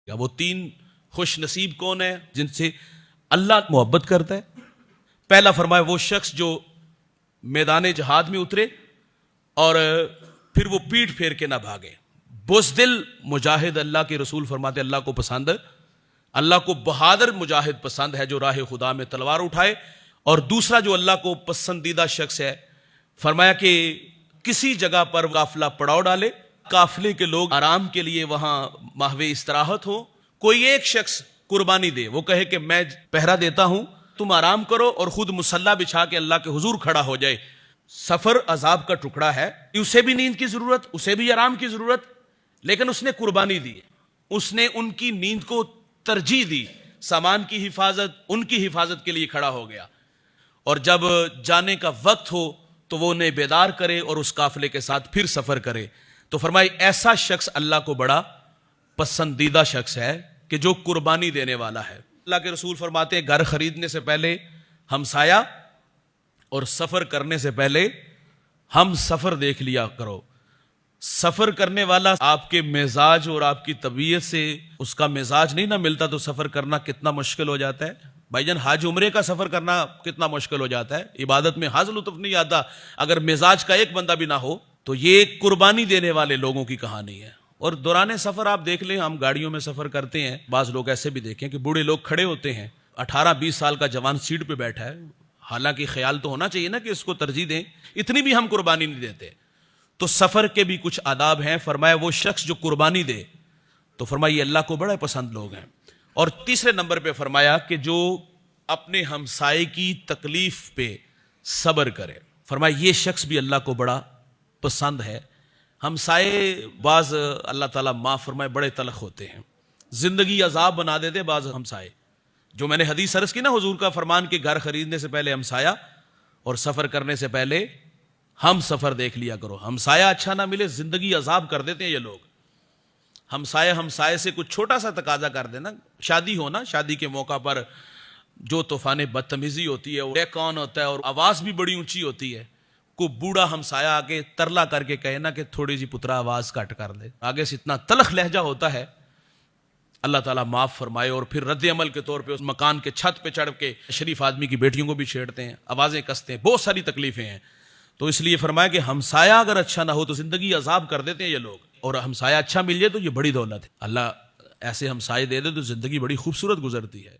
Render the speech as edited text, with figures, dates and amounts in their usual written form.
وہ تین خوش نصیب کون ہیں جن سے اللہ محبت کرتا ہے؟ پہلا فرمایا وہ شخص جو میدان جہاد میں اترے اور پھر وہ پیٹھ پھیر کے نہ بھاگے. بزدل مجاہد اللہ کے رسول فرماتے اللہ کو پسند ہے. اللہ کو بہادر مجاہد پسند ہے جو راہ خدا میں تلوار اٹھائے. اور دوسرا جو اللہ کو پسندیدہ شخص ہے فرمایا کہ کسی جگہ پر قافلہ پڑاؤ ڈالے, قافلے کے لوگ آرام کے لیے وہاں محو استراحت ہو, کوئی ایک شخص قربانی دے, وہ کہے کہ میں پہرا دیتا ہوں تم آرام کرو, اور خود مصلی بچھا کے اللہ کے حضور کھڑا ہو جائے. سفر عذاب کا ٹکڑا ہے, اسے بھی نیند کی ضرورت, اسے بھی آرام کی ضرورت, لیکن اس نے قربانی دی, اس نے ان کی نیند کو ترجیح دی, سامان کی حفاظت, ان کی حفاظت کے لیے کھڑا ہو گیا. اور جب جانے کا وقت ہو تو وہ انہیں بیدار کرے اور اس قافلے کے ساتھ پھر سفر کرے. تو فرمائی ایسا شخص اللہ کو بڑا پسندیدہ شخص ہے کہ جو قربانی دینے والا ہے. اللہ کے رسول فرماتے ہیں گھر خریدنے سے پہلے ہمسایہ اور سفر کرنے سے پہلے ہم سفر دیکھ لیا کرو. سفر کرنے والا آپ کے مزاج اور آپ کی طبیعت سے اس کا مزاج نہیں نہ ملتا تو سفر کرنا کتنا مشکل ہو جاتا ہے. بھائی جان حج عمرے کا سفر کرنا کتنا مشکل ہو جاتا ہے, عبادت میں حاضر لطف نہیں آتا اگر مزاج کا ایک بندہ بھی نہ ہو. تو یہ قربانی دینے والے لوگوں کی کہانی ہے. اور دوران سفر آپ دیکھ لیں, ہم گاڑیوں میں سفر کرتے ہیں, بعض لوگ ایسے بھی دیکھیں کہ بوڑھے لوگ کھڑے ہوتے ہیں, 18-20 سال کا جوان سیٹ پہ بیٹھا ہے, حالانکہ خیال تو ہونا چاہیے نا کہ اس کو ترجیح دیں, اتنی بھی ہم قربانی نہیں دیتے. تو سفر کے بھی کچھ آداب ہیں. فرمایا وہ شخص جو قربانی دے تو فرمایا یہ اللہ کو بڑے پسند لوگ ہیں. اور تیسرے نمبر پہ فرمایا کہ جو اپنے ہمسائے کی تکلیف پہ صبر کرے, فرمایا یہ شخص بھی اللہ کو بڑا پسند ہے. ہمسائے بعض اللہ تعالیٰ معاف فرمائے بڑے تلخ ہوتے ہیں, زندگی عذاب بنا دیتے بعض ہمسائے. جو میں نے حدیث عرض کی نا حضور کا فرمان کہ گھر خریدنے سے پہلے ہمسایہ اور سفر کرنے سے پہلے ہم سفر دیکھ لیا کرو. ہمسایہ اچھا نہ ملے زندگی عذاب کر دیتے ہیں یہ لوگ. ہمسایہ سے کچھ چھوٹا سا تقاضا کر دینا, شادی ہو نا, شادی کے موقع پر جو طوفان بدتمیزی ہوتی ہے وہ کون ہوتا ہے اور آواز بھی بڑی اونچی ہوتی ہے. کو بوڑھا ہمسایہ آگے ترلا کر کے کہے نا کہ تھوڑی سی پترا آواز کٹ کر دے, آگے سے اتنا تلخ لہجہ ہوتا ہے, اللہ تعالیٰ معاف فرمائے. اور پھر رد عمل کے طور پہ اس مکان کے چھت پہ چڑھ کے شریف آدمی کی بیٹیوں کو بھی چھیڑتے ہیں, آوازیں کستے ہیں, بہت ساری تکلیفیں ہیں. تو اس لیے فرمایا کہ ہمسایہ اگر اچھا نہ ہو تو زندگی عذاب کر دیتے ہیں یہ لوگ, اور ہمسایہ اچھا مل جائے تو یہ بڑی دولت ہے. اللہ ایسے ہمسائے دے دے تو زندگی بڑی خوبصورت گزرتی ہے.